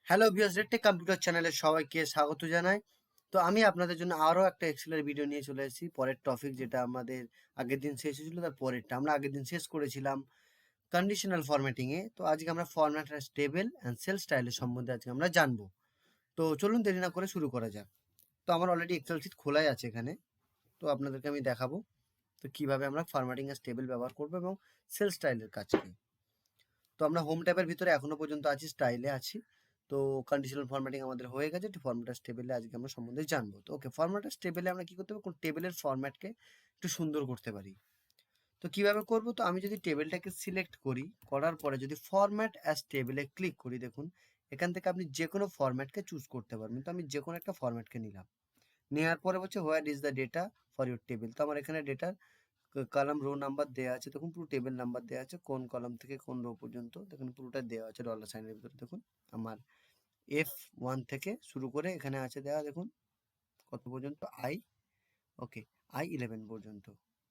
Hello viewers, রেডটেক computer চ্যানেলে সবাইকে স্বাগত জানাই। তো আমি আপনাদের জন্য আরও একটা এক্সেলের ভিডিও নিয়ে চলে এসেছি। পরের টপিক যেটা আমাদের আগের দিন শেষ হয়েছিল তার পরেরটা আমরা আগের দিন শেষ করেছিলাম কন্ডিশনাল ফরম্যাটিংয়ে। তো আজকে আমরা format as table and cell স্টাইলের সম্বন্ধে আজকে আমরা জানবো। তো চলুন দেরি না করে শুরু করা যাক। তো আমার অলরেডি এক্সেল শিট খোলাই আছে এখানে। তো আপনাদেরকে আমি দেখাবো তো কিভাবে আমরা ফরম্যাটিং অ্যাজ টেবল ব্যবহার করবো এবং সেল স্টাইলের কাজ কি। তো আমরা হোম ট্যাবের ভিতরে এখনো পর্যন্ত আছি, স্টাইলে আছি। তো কন্ডিশনাল ফরম্যাটিং আমাদের হয়ে গেছে। ফরম্যাটার টেবিলে আজকে আমরা সম্বন্ধে জানবো। তো ওকে, ফরম্যাটার টেবিলে আমরা কি করতে পারি, কোন টেবিলের ফরম্যাটকে একটু সুন্দর করতে পারি। তো কিভাবে করব, তো আমি যদি টেবিলটাকে সিলেক্ট করি, করার পরে যদি ফরম্যাট অ্যাজ টেবিলে ক্লিক করি, দেখুন এখান থেকে আপনি যে কোনো ফরম্যাটকে চুজ করতে পারবেন। তো আমি যে কোনো একটা ফরম্যাটকে নিলাম, নেওয়ার পরে বলছে where is the data for your table. তো আমার এখানে ডেটার কলাম রো নাম্বার দেওয়া আছে, দেখুন পুরো টেবিল নাম্বার দেওয়া আছে, কোন কলাম থেকে কোন রো পর্যন্ত দেখুন পুরোটা দেওয়া আছে ডলার সাইনের ভিতরে। দেখুন আমার F1 থেকে শুরু করে এখানে আছে দেওয়া, দেখুন কত পর্যন্ত ওকে I11 পর্যন্ত।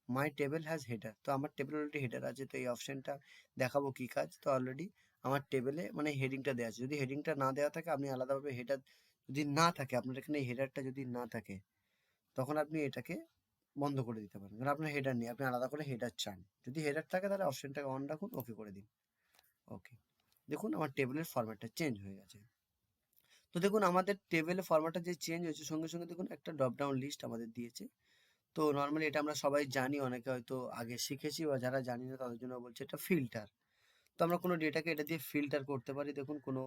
মাই টেবিল হ্যাজ হেডার, তো আমার টেবিল অলরেডি হেডার আছে। তো এই অপশনটা দেখাবো কি কাজ, তো অলরেডি আমার টেবিলে মানে হেডিংটা দেওয়া আছে। যদি হেডিংটা না দেওয়া থাকে, আপনি আলাদাভাবে হেডার যদি না থাকে, আপনার এখানে হেডারটা যদি না থাকে, তখন আপনি এটাকে বন্ধ করে দিতে পারেন, কারণ আপনার হেডার নেই, আপনি আলাদা করে হেডার চান। যদি হেডার থাকে তাহলে অপশনটাকে অন রাখুন, ওকে করে দিন। ওকে, দেখুন আমার টেবিলের ফরম্যাটটা চেঞ্জ হয়ে গেছে। তো দেখুন আমাদের টেবিলের ফরম্যাটটা যে চেঞ্জ হয়েছে, সঙ্গে সঙ্গে দেখুন একটা ড্রপ ডাউন লিস্ট আমাদের দিয়েছে। তো নর্মালি এটা আমরা সবাই জানি, অনেকে হয়তো আগে শিখেছি, বা যারা জানি না তাদের জন্য বলছে এটা ফিল্টার। তো আমরা কোনো ডেটাকে এটা দিয়ে ফিল্টার করতে পারি। দেখুন কোনো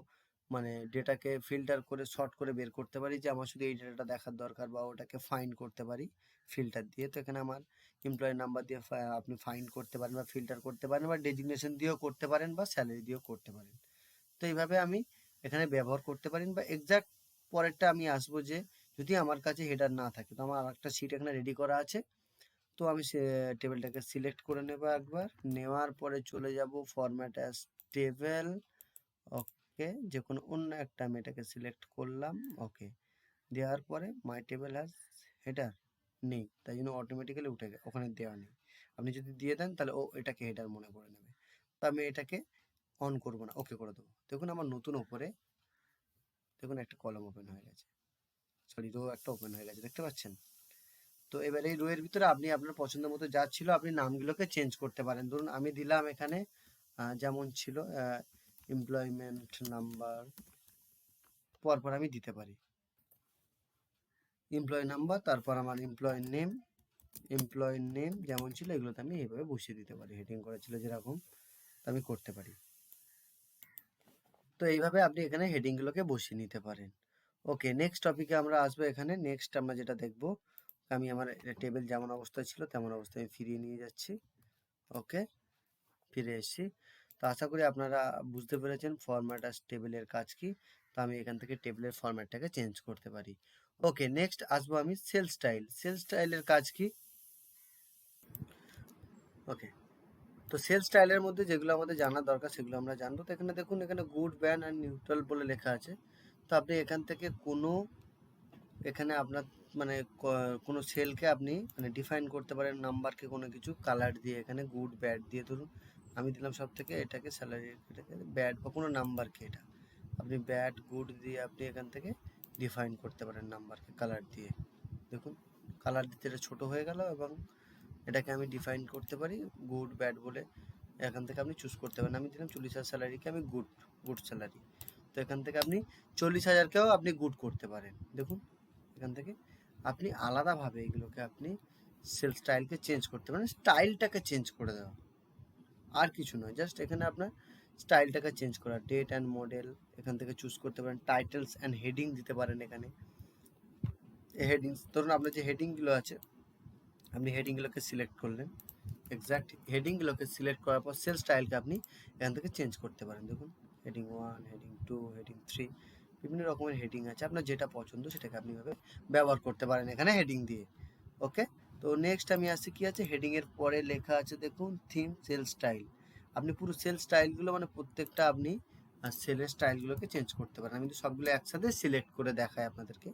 মানে ডেটাকে ফিল্টার করে শর্ট করে বের করতে পারি যে আমার শুধু এই ডেটাটা দেখার দরকার, বা ওটাকে ফাইন্ড করতে পারি ফিল্টার দিয়ে। তো এখানে আমার এমপ্লয়ি নাম্বার দিয়ে আপনি ফাইন্ড করতে পারেন বা ফিল্টার করতে পারেন, বা ডেজিগনেশন দিয়েও করতে পারেন, বা স্যালারি দিয়েও করতে পারেন। তো এইভাবে আমি এখানে ব্যবহার করতে পারেন। বা এক্সাক্ট পরেরটা আমি আসবো যে যদি আমার কাছে হেডার না থাকে, তো আমার আরেকটা শিট এখানে রেডি করা আছে। তো আমি সে টেবিলটাকে সিলেক্ট করে নেব একবার, নেওয়ার পরে চলে যাব ফরম্যাট অ্যাজ টেবিল। ওকে, যে কোনো অন্য একটা আমি এটাকে সিলেক্ট করলাম। ওকে, দেওয়ার পরে মাই টেবিল হ্যাজ হেডার নেই, তাই জন্য অটোমেটিক্যালি উঠে গেছে, ওখানে দেওয়া নেই। আপনি যদি দিয়ে দেন তাহলে ও এটাকে হেডার মনে করে নেবে। তো আমি এটাকে অন করব না, ওকে করে দেবো। দেখুন আমার নতুন ওপরে দেখুন একটা কলম ওপেন হয়ে গেছে, সরি রো একটা ওপেন হয়ে গেছে, দেখতে পাচ্ছেন। তো এবার এই রো এর ভিতরে আপনি আপনার পছন্দ মতো যা ছিল আপনি নামগুলোকে চেঞ্জ করতে পারেন। ধরুন আমি দিলাম এখানে যেমন ছিল এমপ্লয়মেন্ট নাম্বার, পরপর আমি দিতে পারি এমপ্লয়ি নাম্বার, তারপর আমার এমপ্লয়ি নেম যেমন ছিল এগুলোতে আমি এইভাবে বসিয়ে দিতে পারি, হেডিং করা ছিল যেরকম আমি করতে পারি। তো এইভাবে আপনি এখানে হেডিংগুলোকে বসিয়ে নিতে পারেন। ওকে, নেক্সট টপিকে আমরা আসবো। এখানে নেক্সট আমরা যেটা দেখব, আমি আমার টেবিল যেমন অবস্থায় ছিল তেমন অবস্থায় আমি ফিরিয়ে নিয়ে যাচ্ছি। ওকে, ফিরে এসেছি। তো আশা করি আপনারা বুঝতে পেরেছেন ফরম্যাট অ্যাজ টেবিলের কাজ কি। তো আমি এখান থেকে টেবিলের ফরম্যাটটাকে চেঞ্জ করতে পারি। ওকে, নেক্সট আসবো আমি সেল স্টাইল। সেল স্টাইলের কাজ কি? ওকে, তো সেল স্টাইলের মধ্যে যেগুলো আমাদের জানার দরকার সেগুলো আমরা জানবো। তো এখানে দেখুন, এখানে গুড ব্যাড অ্যান্ড নিউট্রাল বলে লেখা আছে। তো আপনি এখান থেকে কোনো এখানে আপনার মানে কোনো সেলকে আপনি মানে ডিফাইন করতে পারেন, নাম্বারকে কোনো কিছু কালার দিয়ে, এখানে গুড ব্যাড দিয়ে। ধরুন আমি দিলাম সব থেকে এটাকে স্যালারি, এটাকে ব্যাড, বা কোনো নাম্বারকে এটা আপনি ব্যাড গুড দিয়ে আপনি এখান থেকে ডিফাইন করতে পারেন নাম্বারকে কালার দিয়ে। দেখুন কালার দিতে এটা ছোটো হয়ে গেল, এবং এটাকে আমি ডিফাইন করতে পারি গুড ব্যাড বলে। এখান থেকে আপনি চুজ করতে পারেন। আমি দিলাম 40,000 স্যালারিকে আমি গুড স্যালারি। তো এখান থেকে আপনি 40,000কেও আপনি গুড করতে পারেন। দেখুন এখান থেকে আপনি আলাদাভাবে এগুলোকে আপনি সেল স্টাইলকে চেঞ্জ করতে পারেন, স্টাইলটাকে চেঞ্জ করে দেওয়া, আর কিছু নয়। জাস্ট এখানে আপনার স্টাইলটাকে চেঞ্জ করা, ডেট অ্যান্ড মডেল এখান থেকে চুজ করতে পারেন, টাইটেলস অ্যান্ড হেডিং দিতে পারেন। এখানে হেডিংস, ধরুন আপনার যে হেডিংগুলো আছে আপনি হেডিংগুলোকে সিলেক্ট করলেন, এক্স্যাক্ট হেডিংগুলোকে সিলেক্ট করার পর সেল স্টাইলকে আপনি এখান থেকে চেঞ্জ করতে পারেন। দেখুন হেডিং 1, হেডিং 2, হেডিং 3, বিভিন্ন রকমের হেডিং আছে, আপনার যেটা পছন্দ সেটাকে আপনি ভাবে ব্যবহার করতে পারেন এখানে হেডিং দিয়ে। ওকে, তো নেক্সট আমি আসছি কি আছে, হেডিংয়ের পরে লেখা আছে দেখুন থিম সেল স্টাইল। আপনি পুরো সেল স্টাইলগুলো মানে প্রত্যেকটা আপনি সেলের স্টাইলগুলোকে চেঞ্জ করতে পারেন। আমি তো সবগুলো একসাথে সিলেক্ট করে দেখাই আপনাদেরকে।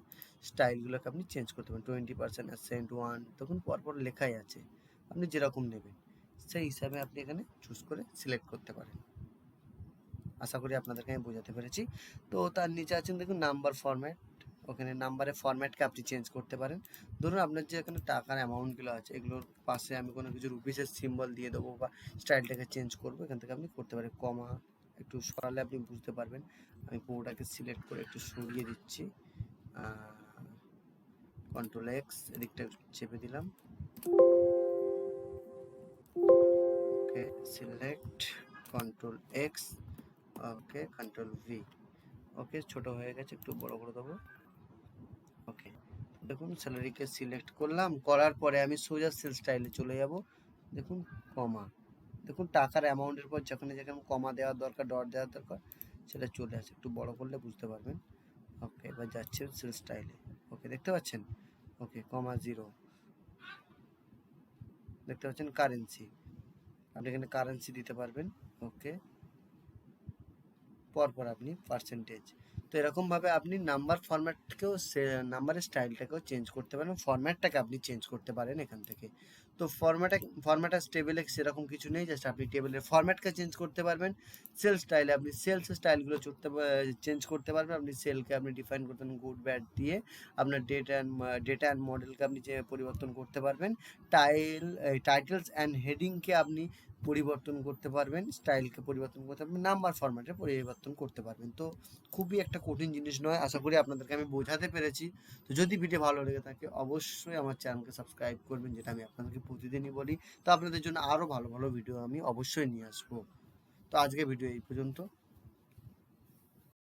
স্টাইলগুলোকে আপনি চেঞ্জ করতে পারেন, 20% অ্যাসেন্ট 1, তখন পরপর লেখাই আছে, আপনি যেরকম নেবেন সেই হিসাবে আপনি এখানে চুজ করে সিলেক্ট করতে পারেন। আশা করি আপনাদেরকে আমি বোঝাতে পেরেছি। তো তার নিচে আছেন দেখুন নাম্বার ফরম্যাট, ওখানে নাম্বারের ফরম্যাটকে আপনি চেঞ্জ করতে পারেন। ধরুন আপনার যে এখানে টাকার অ্যামাউন্টগুলো আছে এগুলোর পাশে আমি কোনো কিছু রুপিসের সিম্বল দিয়ে দেবো বা স্টাইলটাকে চেঞ্জ করবো, এখান থেকে আপনি করতে পারেন। কমা একটু সরালে আপনি বুঝতে পারবেন। আমি পুরোটাকে সিলেক্ট করে একটু সরিয়ে দিচ্ছি, কন্ট্রোল এক্স, এদিকটা চেপে দিলাম, okay select, control X, okay control V, okay ছোট হয়ে গেছে, একটু বড় করে দেবো, ওকে। দেখুন স্যালারিকে সিলেক্ট করলাম, করার পরে আমি সোজা সেল স্টাইলে চলে যাব। দেখুন কমা, দেখুন টাকার অ্যামাউন্টের পর যেখানে যেখানে কমা দেওয়ার দরকার, ডট দেওয়ার দরকার, সেটা চলে আসে। একটু বড় করলে বুঝতে পারবেন। ওকে এবার যাচ্ছে সেল স্টাইলে, ওকে দেখতে পাচ্ছেন, ওকে কমা জিরো, দেখতে পাচ্ছেন কারেন্সি, আপনি এখানে কারেন্সি দিতে পারবেন, ওকে পরপর আপনি পার্সেন্টেজ। তো এরকমভাবে আপনি নাম্বার ফরম্যাটকেও নাম্বারের স্টাইলটাকেও চেঞ্জ করতে পারেন, ফরম্যাটটাকে আপনি চেঞ্জ করতে পারেন এখান থেকে। তো ফরম্যাট আর টেবিলে সেরকম কিছু নেই, জাস্ট আপনি টেবিলের ফরম্যাটকে চেঞ্জ করতে পারবেন। সেল স্টাইলে আপনি সেলস স্টাইলগুলো চেঞ্জ করতে পারবেন। আপনি সেলকে আপনি ডিফাইন করতে পারেন গুড ব্যাড দিয়ে, আপনার ডেটা অ্যান্ড মডেলকে আপনি যে পরিবর্তন করতে পারবেন। টাইটেলস অ্যান্ড হেডিংকে আপনি পরিবর্তন করতে পারবেন, স্টাইলকে পরিবর্তন করতে পারবেন, নাম্বার ফরম্যাটে পরিবর্তন করতে পারবেন। তো খুবই একটা কঠিন জিনিস নয়, আশা করি আপনাদেরকে আমি বোঝাতে পেরেছি। তো যদি ভিডিও ভালো লেগে থাকে অবশ্যই আমার চ্যানেলকে সাবস্ক্রাইব করবেন, যেটা আমি আপনাদেরকে প্রতিদিনই বলি। তো আপনাদের জন্য আরও ভালো ভালো ভিডিও আমি অবশ্যই নিয়ে আসবো। তো আজকে ভিডিও এই পর্যন্ত।